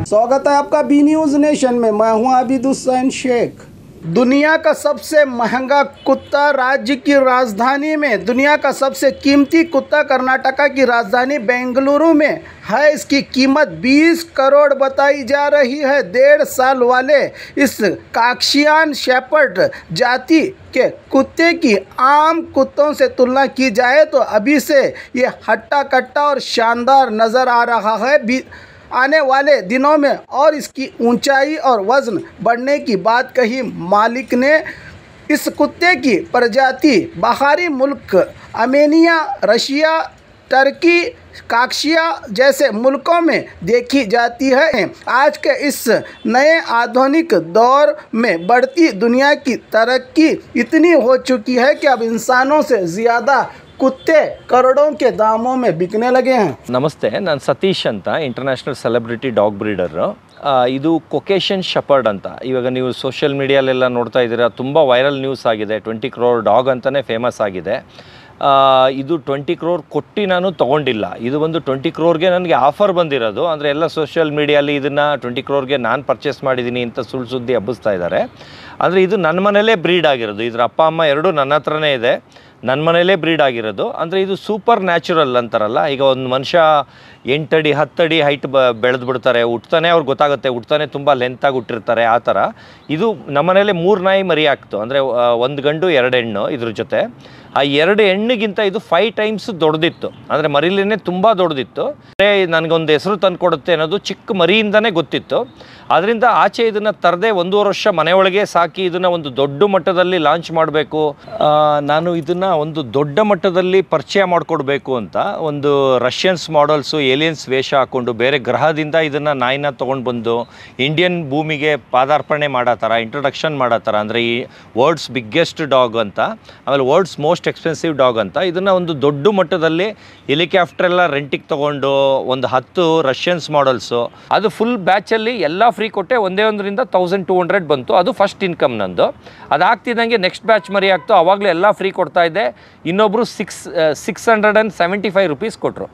स्वागत है आपका बी न्यूज नेशन में। मैं हूं आबिद हुसैन शेख। दुनिया का सबसे महंगा कुत्ता राज्य की राजधानी में, दुनिया का सबसे कीमती कुत्ता कर्नाटका की राजधानी बेंगलुरु में है। इसकी कीमत 20 करोड़ बताई जा रही है। 1.5 साल वाले इस काक्शियन शेपर्ड जाति के कुत्ते की आम कुत्तों से तुलना की जाए तो अभी से ये हट्टा कट्टा और शानदार नज़र आ रहा है। आने वाले दिनों में और इसकी ऊंचाई और वज़न बढ़ने की बात कही मालिक ने। इस कुत्ते की प्रजाति बाहरी मुल्क आर्मेनिया, रशिया, टर्की, काक्शिया जैसे मुल्कों में देखी जाती है। आज के इस नए आधुनिक दौर में बढ़ती दुनिया की तरक्की इतनी हो चुकी है कि अब इंसानों से ज़्यादा कुत्ते करोड़ों के दामों में बिकने लगे हैं। नमस्ते, ನಾನು ಸತೀಶ್ ಅಂತ ಇಂಟರ್ನ್ಯಾಷನಲ್ ಸೆಲೆಬ್ರಿಟಿ ಡಾಗ್ ಬ್ರೀಡರ್। ಇದು ಕೊಕೇಶನ್ ಶೆಪರ್ಡ್ ಅಂತ ಇವಾಗ ನೀವು ಸೋಷಿಯಲ್ ಮೀಡಿಯಾಲೆಲ್ಲ ನೋಡ್ತಾ ಇದ್ದೀರಾ, ತುಂಬ ವೈರಲ್ ನ್ಯೂಸ್ ಆಗಿದೆ। 20 crore ಡಾಗ್ ಅಂತಲೇ ಫೇಮಸ್ ಆಗಿದೆ। ಇದು 20 crore ಕೊಟ್ಟು ನಾನು ತೊಗೊಂಡಿಲ್ಲ, ಇದು ಒಂದು 20 crore ನನಗೆ ಆಫರ್ ಬಂದಿರೋದು। ಅಂದರೆ ಎಲ್ಲ ಸೋಷಿಯಲ್ ಮೀಡಿಯಲ್ಲಿ ಇದನ್ನು 20 crore ನಾನು ಪರ್ಚೇಸ್ ಮಾಡಿದ್ದೀನಿ ಅಂತ ಸುಳ್ಳು ಸುದ್ದಿ ಹಬ್ಬಿಸ್ತಾ ಇದ್ದಾರೆ। ಅಂದರೆ ಇದು ನನ್ನ ಮನೆಯಲ್ಲೇ ಬ್ರೀಡ್ ಆಗಿರೋದು, ಇದರ ಅಪ್ಪ ಅಮ್ಮ ಎರಡೂ ನನ್ನ ಹತ್ರನೇ ಇದೆ, ನನ್ನ ಮನೆಯಲ್ಲೇ ಬ್ರೀಡ್ ಆಗಿರೋದು। ಅಂದರೆ ಇದು ಸೂಪರ್ ನ್ಯಾಚುರಲ್ ಅಂತಾರಲ್ಲ, ಈಗ ಒಂದು ಮನುಷ್ಯ 8 ಅಡಿ 10 ಅಡಿ ಹೈಟ್ ಬೆಳೆದು ಬಿಡ್ತಾರೆ, ಹುಟ್ತಾನೆ ಅವ್ರಿಗೆ ಗೊತ್ತಾಗುತ್ತೆ, ಹುಟ್ತಾನೆ ತುಂಬ ಲೆಂತಾಗಿ ಹುಟ್ಟಿರ್ತಾರೆ ಆ ಥರ। ಇದು ನಮ್ಮನೇಲೆ 3 ನಾಯಿ ಮರಿ ಆಗ್ತು, ಅಂದರೆ 1 ಗಂಡು 2 ಹೆಣ್ಣು। ಇದ್ರ ಜೊತೆ ಆ 2 ಹೆಣ್ಣಿಗಿಂತ ಇದು 5 times ದೊಡ್ಡದಿತ್ತು, ಅಂದರೆ ಮರಿಲೇನೆ ತುಂಬ ದೊಡ್ಡದಿತ್ತು। ನನಗೊಂದು ಹೆಸರು ತಂದು ಕೊಡುತ್ತೆ ಅನ್ನೋದು ಚಿಕ್ಕ ಮರಿಯಿಂದನೇ ಗೊತ್ತಿತ್ತು। ಅದರಿಂದ ಆಚೆ ಇದನ್ನು ತರದೆ 1.5 ವರ್ಷ ಮನೆಯೊಳಗೆ ಸಾಕಿ ಇದನ್ನು ಒಂದು ದೊಡ್ಡ ಮಟ್ಟದಲ್ಲಿ ಲಾಂಚ್ ಮಾಡಬೇಕು, ನಾನು ಇದನ್ನು ಒಂದು ದೊಡ್ಡ ಮಟ್ಟದಲ್ಲಿ ಪರಿಚಯ ಮಾಡಿಕೊಡ್ಬೇಕು ಅಂತ ಒಂದು ರಷ್ಯನ್ಸ್ ಮಾಡೆಲ್ಸು ಏಲಿಯನ್ಸ್ ವೇಷ ಹಾಕ್ಕೊಂಡು ಬೇರೆ ಗ್ರಹದಿಂದ ಇದನ್ನು ನಾಯಿನ ತೊಗೊಂಡು ಬಂದು ಇಂಡಿಯನ್ ಭೂಮಿಗೆ ಪಾದಾರ್ಪಣೆ ಮಾಡೋ ಥರ, ಇಂಟ್ರೊಡಕ್ಷನ್ ಮಾಡೋ ಥರ, ಅಂದರೆ ಈ ವರ್ಲ್ಡ್ಸ್ ಬಿಗ್ಗೆಸ್ಟ್ ಡಾಗ್ ಅಂತ, ಆಮೇಲೆ ವರ್ಲ್ಡ್ಸ್ ಮೋಸ್ಟ್ ಎಕ್ಸ್ಪೆನ್ಸಿವ್ ಡಾಗ್ ಅಂತ, ಇದನ್ನು ಒಂದು ದೊಡ್ಡ ಮಟ್ಟದಲ್ಲಿ ಹೆಲಿಕಾಪ್ಟರ್ ಎಲ್ಲ ರೆಂಟಿಗೆ ತೊಗೊಂಡು ಒಂದು 10 ರಷ್ಯನ್ಸ್ ಮಾಡೆಲ್ಸು, ಅದು ಫುಲ್ ಬ್ಯಾಚಲ್ಲಿ ಎಲ್ಲ ಫ್ರೀ ಕೊಟ್ಟೆ, ಒಂದೇ ಒಂದರಿಂದ 1200 ಬಂತು। ಅದು ಫಸ್ಟ್ ಇನ್ಕಮ್ ನಂದು। ಅದಾಗ್ತಿದ್ದಂಗೆ ನೆಕ್ಸ್ಟ್ ಬ್ಯಾಚ್ ಮರಿ ಆಗ್ತು, ಆವಾಗಲೇ ಎಲ್ಲ ಫ್ರೀ ಕೊಡ್ತಾ ಇದ್ದೆ। ಇನ್ನೊಬ್ಬರು 675 ರೂಪೀಸ್ ಕೊಟ್ಟರು,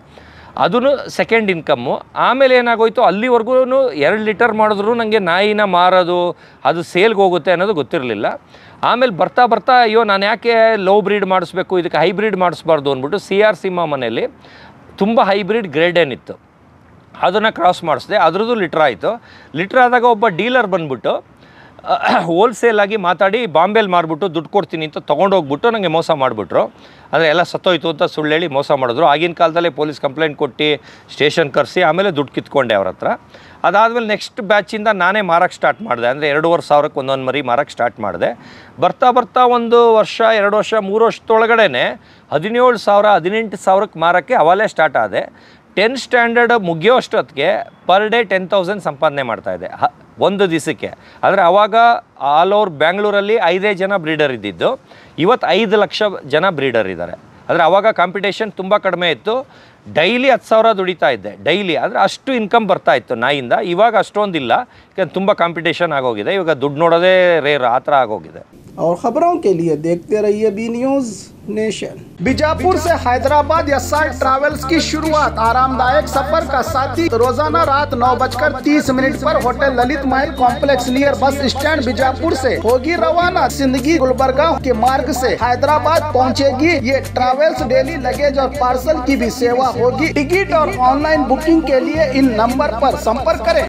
ಅದೂ ಸೆಕೆಂಡ್ ಇನ್ಕಮ್ಮು। ಆಮೇಲೆ ಏನಾಗೋಯ್ತು, ಅಲ್ಲಿವರೆಗೂ 2 ಲೀಟರ್ ಮಾಡಿದ್ರು ನನಗೆ ನಾಯಿನ ಮಾರೋದು, ಅದು ಸೇಲ್ಗೆ ಹೋಗುತ್ತೆ ಅನ್ನೋದು ಗೊತ್ತಿರಲಿಲ್ಲ। ಆಮೇಲೆ ಬರ್ತಾ ಬರ್ತಾ ಅಯ್ಯೋ ನಾನು ಯಾಕೆ ಲೋ ಬ್ರೀಡ್ ಮಾಡಿಸ್ಬೇಕು, ಇದಕ್ಕೆ ಹೈಬ್ರಿಡ್ ಮಾಡಿಸ್ಬಾರ್ದು ಅಂದ್ಬಿಟ್ಟು CR ಸಿಂಹ ಮನೆಯಲ್ಲಿ ತುಂಬ ಹೈಬ್ರಿಡ್ ಗ್ರೇಡ್ ಏನಿತ್ತು ಅದನ್ನು ಕ್ರಾಸ್ ಮಾಡಿಸಿದೆ, ಅದ್ರದ್ದು ಲೀಟ್ರ್ ಆಯಿತು। ಲೀಟ್ರ್ ಆದಾಗ ಒಬ್ಬ ಡೀಲರ್ ಬಂದುಬಿಟ್ಟು ಹೋಲ್ಸೇಲಾಗಿ ಮಾತಾಡಿ ಬಾಂಬೆಲಿ ಮಾರ್ಬಿಟ್ಟು ದುಡ್ಡು ಕೊಡ್ತೀನಿ ಅಂತ ತೊಗೊಂಡೋಗ್ಬಿಟ್ಟು ನನಗೆ ಮೋಸ ಮಾಡಿಬಿಟ್ರು। ಅಂದರೆ ಎಲ್ಲ ಸತ್ತೋಯ್ತು ಅಂತ ಸುಳ್ಳು ಹೇಳಿ ಮೋಸ ಮಾಡಿದ್ರು। ಆಗಿನ ಕಾಲದಲ್ಲೇ ಪೊಲೀಸ್ ಕಂಪ್ಲೇಂಟ್ ಕೊಟ್ಟು ಸ್ಟೇಷನ್ ಕರೆಸಿ ಆಮೇಲೆ ದುಡ್ಡು ಕಿತ್ಕೊಂಡೆ ಅವ್ರ ಹತ್ರ। ಅದಾದಮೇಲೆ ನೆಕ್ಸ್ಟ್ ಬ್ಯಾಚಿಂದ ನಾನೇ ಮಾರಕ್ಕೆ ಸ್ಟಾರ್ಟ್ ಮಾಡಿದೆ, ಅಂದರೆ 2,500ಕ್ಕೆ ಒಂದೊಂದು ಮರಿ ಮಾರಕ್ಕೆ ಸ್ಟಾರ್ಟ್ ಮಾಡಿದೆ। ಬರ್ತಾ ಬರ್ತಾ 1 ವರ್ಷ 2 ವರ್ಷ 3 ವರ್ಷದೊಳಗಡೆ 17,000 18,000ಕ್ಕೆ ಮಾರೋಕ್ಕೆ ಅವಾಗಲೇ ಸ್ಟಾರ್ಟ್ ಆದೆ। 10th ಸ್ಟ್ಯಾಂಡರ್ಡ್ ಮುಗಿಯೋ ಅಷ್ಟೊತ್ತಿಗೆ ಪರ್ ಡೇ 10,000 ಸಂಪಾದನೆ ಮಾಡ್ತಾಯಿದ್ದೆ ಒಂದು ದಿವಸಕ್ಕೆ। ಆದರೆ ಆವಾಗ ಆಲ್ ಓವರ್ ಬ್ಯಾಂಗ್ಳೂರಲ್ಲಿ 5 ಜನ ಬ್ರೀಡರ್ ಇದ್ದಿದ್ದು, ಇವತ್ತು 5 ಲಕ್ಷ ಜನ ಬ್ರೀಡರ್ ಇದ್ದಾರೆ। ಆದರೆ ಆವಾಗ ಕಾಂಪಿಟೇಷನ್ ತುಂಬ ಕಡಿಮೆ ಇತ್ತು, ಡೈಲಿ 10,000 ದುಡಿತಾ ಇದ್ದೆ ಡೈಲಿ, ಆದರೆ ಅಷ್ಟು ಇನ್ಕಮ್ ಬರ್ತಾ ಇತ್ತು ನಾಯಿಂದ। ಇವಾಗ ಅಷ್ಟೊಂದಿಲ್ಲ, ಯಾಕಂದ್ರೆ ತುಂಬ ಕಾಂಪಿಟೇಷನ್ ಆಗೋಗಿದೆ, ಇವಾಗ ದುಡ್ಡು ನೋಡೋದೇ ರೇರ್ ಆ ಥರ ಆಗೋಗಿದೆ। और खबरों के लिए देखते रहिए बी न्यूज नेशन। बीजापुर से हैदराबाद SR ट्रैवल्स की शुरुआत, आरामदायक सफर का साथी। रोजाना रात 9:30 पर होटल ललित महल complex near bus stand Bijapur से होगी रवाना। जिंदगी गुलबर्गा के मार्ग से हैदराबाद पहुंचेगी ये ट्रैवल्स। डेली लगेज और पार्सल की भी सेवा होगी। टिकट और ऑनलाइन बुकिंग के लिए इन नंबर पर संपर्क करें।